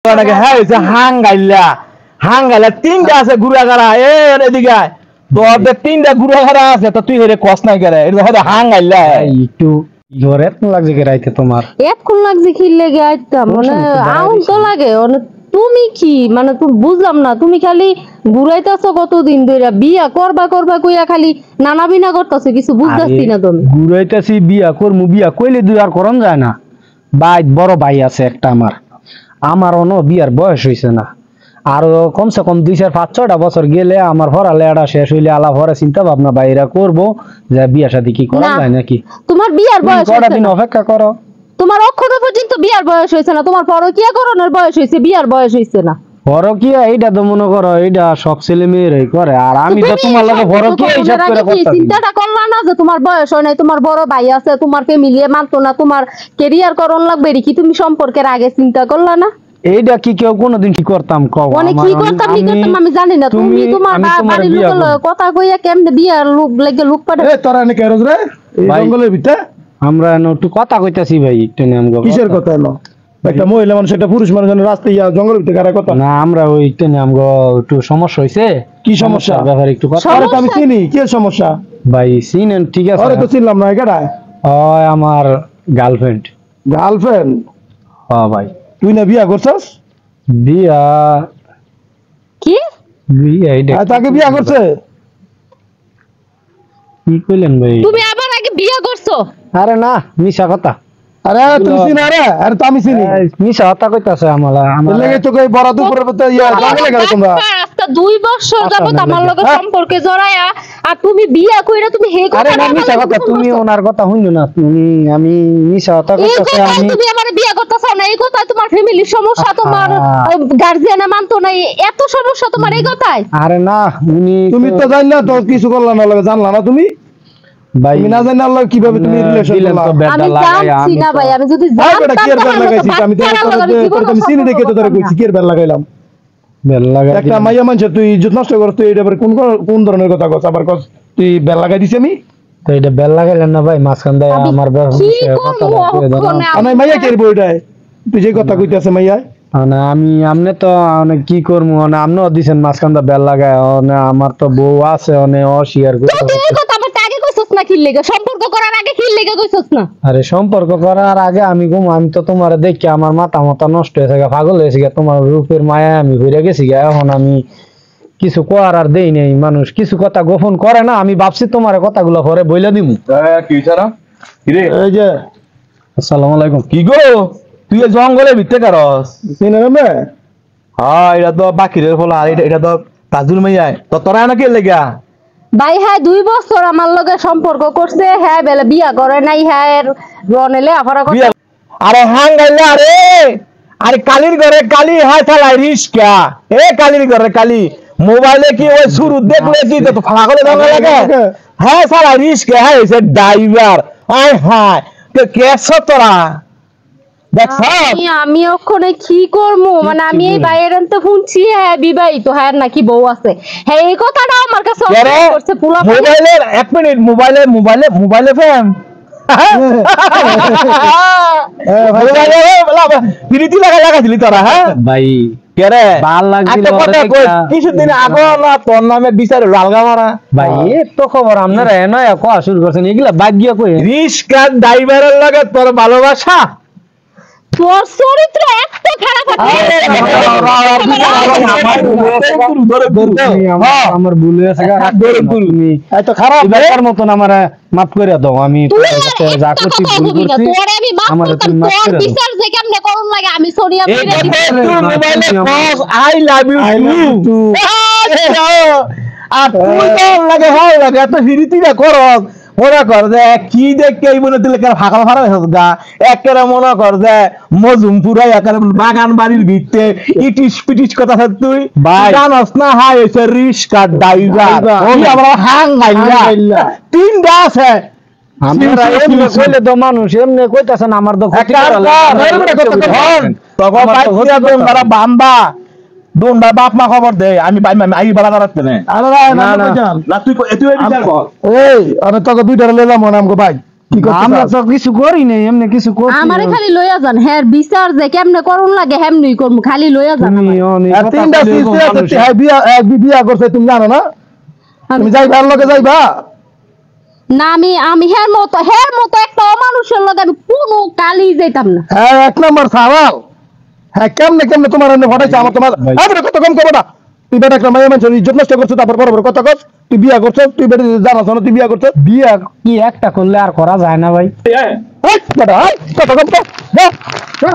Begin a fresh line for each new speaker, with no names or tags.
হ্যাঁ হাঙ্গাইলা হাঙ্গাইলা তিনটা আছে গুড়াগাড়া এদিকে তোদের তিনটা গুড়াগাড়া আছে তো তুই হেরে কস নাই করে হাঙ্গাইলা
একটু ঘরে লাগছে কে রাইতে তোমার
এতক্ষণ লাগছে কি লেগে আইতাম মানে আউন তো লাগে তুমি কি মানে তুমি বুঝলাম না তুমি খালি ঘুরাইতেছো কতদিন ধরে বিয়া করবা করবা কইয়া খালি নানা বিনা করতেছো কিছু বুঝতাছি না তুমি
ঘুরাইতেছি বিয়া করমু বিয়া কইলে দুই আর করন যায় না ভাই বড় ভাই আছে একটা আমার অন্য বিয়ার বয়স হয়েছে না আর কমসে কম 2-4-5-6টা বছর গেলে আমার পড়ালেখাটা শেষ হইলে আলা ভরে চিন্তা ভাবনা বাইরা করবো যে বিয়া শাদী কি করা যায় নাকি
তোমার বিয়ার বয়স
কটা দিন অপেক্ষা করো
তোমার অক্ষত পর্যন্ত বিয়ার বয়স হয়েছে না তোমার পরকিয়া করানোর বয়স হয়েছে বিয়ার বয়স হয়েছে না
পরকিয়া এইটা তো মনে করো এইটা সব ছেলে মেয়েরাই করে আর আমি তো তোমার লগে পরকিয়া হিসাব করে করতাম
চিন্তাটা করলা না যে তোমার বয়স হয় নাই তোমার বড় ভাই আছে তোমার ফ্যামিলি মানতো না তোমার ক্যারিয়ার করন লাগবে কি তুমি সম্পর্কের আগে চিন্তা করলা না
এইটা কি কেউ কোনোদিন কি করতাম কও
অনেক কি করতাম আমি জানি না তুমি তোমার বাড়ির লোক কথা কইয়া কেমনে বিয়ার লোক লাগে লোক পাঠাবে
এ তোরা নে কেরজ রে এই জঙ্গলের ভিতরে
আমরা একটু কথা কইতাছি ভাই একটু নাম গো
কিসের কথা এলো একটা মহিলা মানুষ একটা পুরুষ মানুষ রাস্তায় জঙ্গলের ভিতরে কারা কথা
না আমরা ওই একটু নাম গো একটু সমস্যা হইছে
কি সমস্যা
ব্যাপারে একটু কথা
আরে তো আমি চিনি কি সমস্যা
ভাই চিনেন ঠিক আছে
আরে তো চিনলাম না কেডা
ওই আমার গার্লফ্রেন্ড
গার্লফ্রেন্ড
হ্যাঁ ভাই
তুই না বিয়া করছস
বিয়া
কি
বিয়া এইটা
তাকে বিয়া করছে
কি কইলেন ভাই
তুমি আবার আগে বিয়া করছো
আরে না মিছা কথা
আরে তুমি চিনা রে আরে তো আমি চিনি
মিছা কথা কইতাছে আমালা আমার
লেগে তো কই বড় দুপুরের মধ্যে ইয়া জঙ্গলে গেল তোমরা
আজকে 2 বছর যাবত আমার লগে সম্পর্কে জড়ায়া আর তুমি বিয়া কইরা তুমি হে কথা
আরে না মিছা কথা তুমি ওনার কথা শুনো না তুমি আমি মিছা কথা কইতাছি আমি
তুমি আমারে বিয়া করতেছ না এই কথা তোমার ফ্যামিলির সমস্যা তোমার গার্জিয়ানে মানতো না এত সমস্যা তোমার এই কথাই
আরে না
তুমি তো জান না তো কিছু করলা না লাগে জানলা না তুমি
ভাই
তুমি না জানি আল্লাহ কিভাবে তুমি রিলেশন করলা
আমি
জানছি না ভাই আমি যদি
জানতাম কি এর বেল লাগাইছি আমি তো আমি চিনি দেখে তো তোরে কইছি কি এর বেল লাগাইলাম
বেল লাগাই
একটা মাইয়া মানুষ তুই ইজ্জত নষ্ট করছ তুই এটা কোন কোন ধরনের কথা কস আবার কস তুই বেল লাগাই দিছি আমি
তো এটা বেল লাগাইলেন না ভাই মাঝখান দিয়ে আমার
কথা
আমি মাইয়া কে বইটাই তুই যে কথা কইতাছে মাইয়া
না আমি আমনে তো অনেক কি করবো না আপনিও দিছেন মাঝখান দিয়ে বেল লাগায় আমার তো বউ আছে অনেক অস্বীকার করতে
সম্পর্ক করার আগে কি লেগে কইছস না
আরে সম্পর্ক করার আগে আমি তো তোমার দেখি আমার মাথা নষ্ট হয়েছে পাগল হয়েছে তোমার রূপের মায়া আমি ঘুরে গেছি এখন আমি কিছু করার আর দেই নাই মানুষ কিছু কথা গোপন করে না আমি ভাবছি তোমার কথাগুলো পরে বইলা দিমু
কি ছাড়া কি রে এই যে
আসসালামু আলাইকুম
কি গো তুই জঙ্গলের ভিতরে কারস চিনে না হ্যাঁ এটা তো বাকিরের ফল আর এটা তো তাজুল মাইয়া তো তোরা নাকি লেগা
ভাই হ্যাঁ 2 বছর আমার লগে সম্পর্ক করছে হ্যাঁ বেলে বিয়া করে নাই হ্যাঁ রনেলে আফারা করে
আরে হাঙ্গাইলা আরে আরে কালির ঘরে কালি হাই থালাই রিস্কা এ কালির ঘরে কালি মোবাইলে কি ওই শুরু দেখলে কি তো পাগলে দাও লাগে হ্যাঁ সালা রিস্কা হ্যাঁ সে ড্রাইভার আয় হায় কে কেছ তোরা
আমি ওখানে কি করবো মানে আমি এই বাইরে তো শুনছি হ্যাঁ বিবাহিত হ্যাঁ নাকি বউ আছে হ্যাঁ এই কথাটা আমার কাছে করছে পুরা
মোবাইলের 1 মিনিট মোবাইলে ফ্যান প্রীতি লাগা দিলি তোরা হ্যাঁ
ভাই
কেরে
ভাল লাগছিল
কিছুদিন আগে না তোর নামে বিচার লালগা মারা
ভাই তো খবর আপনারা নয় কোয়া শুরু করছেন এগুলা বাদ গিয়া কই
রিস্কা ড্রাইভারের লাগে তোর ভালোবাসা
তোর চরিত্র এত খারাপ
আমার ভুল হয়েছে তুমি
এত খারাপ
এবার মতন আমার মাফ করে দাও আমি যা করছি ভুল করছি আমার তুমি মাফ করে দাও
বিচার যে কেমনে করুন লাগে আমি Sonia
I love you too আর তুই তো লাগে হয় লাগে এত ফিরিতিরা করস মনে কর যে কি দেখে এই মনে দিলে ফাঁকা ফাঁকা গা একেবারে মনে কর যে মজুমপুরা একেবারে বাগান বাড়ির ভিতরে ইটিস পিটিস কথা তুই জানস না হাই হয়েছে রিস্কা ড্রাইভার আমরা হাং মাইলা 3টা আছে
আমরা এমনি কইলে তো মানুষ এমনি কইতাছেন আমার তো ক্ষতি
তখন বাম্বা দোন বাপ মা খবর দে আমি আই বাড়া দাঁড়াতে না তুই বিচার কর এই আমি তোকে 2টা লইলাম মনে আমগো ভাই কি করতে
আমরা
চাস?
তো কিছু করি নাই, এমনি কিছু করছি
আমারে
না।
খালি লইয়া যান, হ্যাঁ বিচার যে কেমনে করুন লাগে হেমনি করমু, খালি লইয়া যান
তুমি
আমারে।
অনেক
আর
কথা
তিনটা
বলে
সিস্টার
এরকম
আছে,
মানুষ।
হ্যাঁ বিয়া করছে তুমি জানো না?
আমি-
তুমি যাইবা, আর লগে যাইবা?
না আমি আমি হের মতো একটা অমানুষের লগে আমি কোনো কালি যাইতাম না।
হ্যাঁ, এক নম্বর সাওয়াল। হ্যাঁ, কেমনে কেমনে তোমার এনে ফটাইছে আমার তোমার
ভাই।
বেটা কত কম করো না। তুই বেটা একটা মেয়ে মানুষের ইজ্জত নষ্ট করছো, তারপর বড় বড় কথা কস। তুই বিয়া করছো, তুই বেটা জানাস না তুই বিয়া করছো।
বিয়া কি একটা করলে আর করা যায় না ভাই?
বেটা কত কম কর, যা, যা।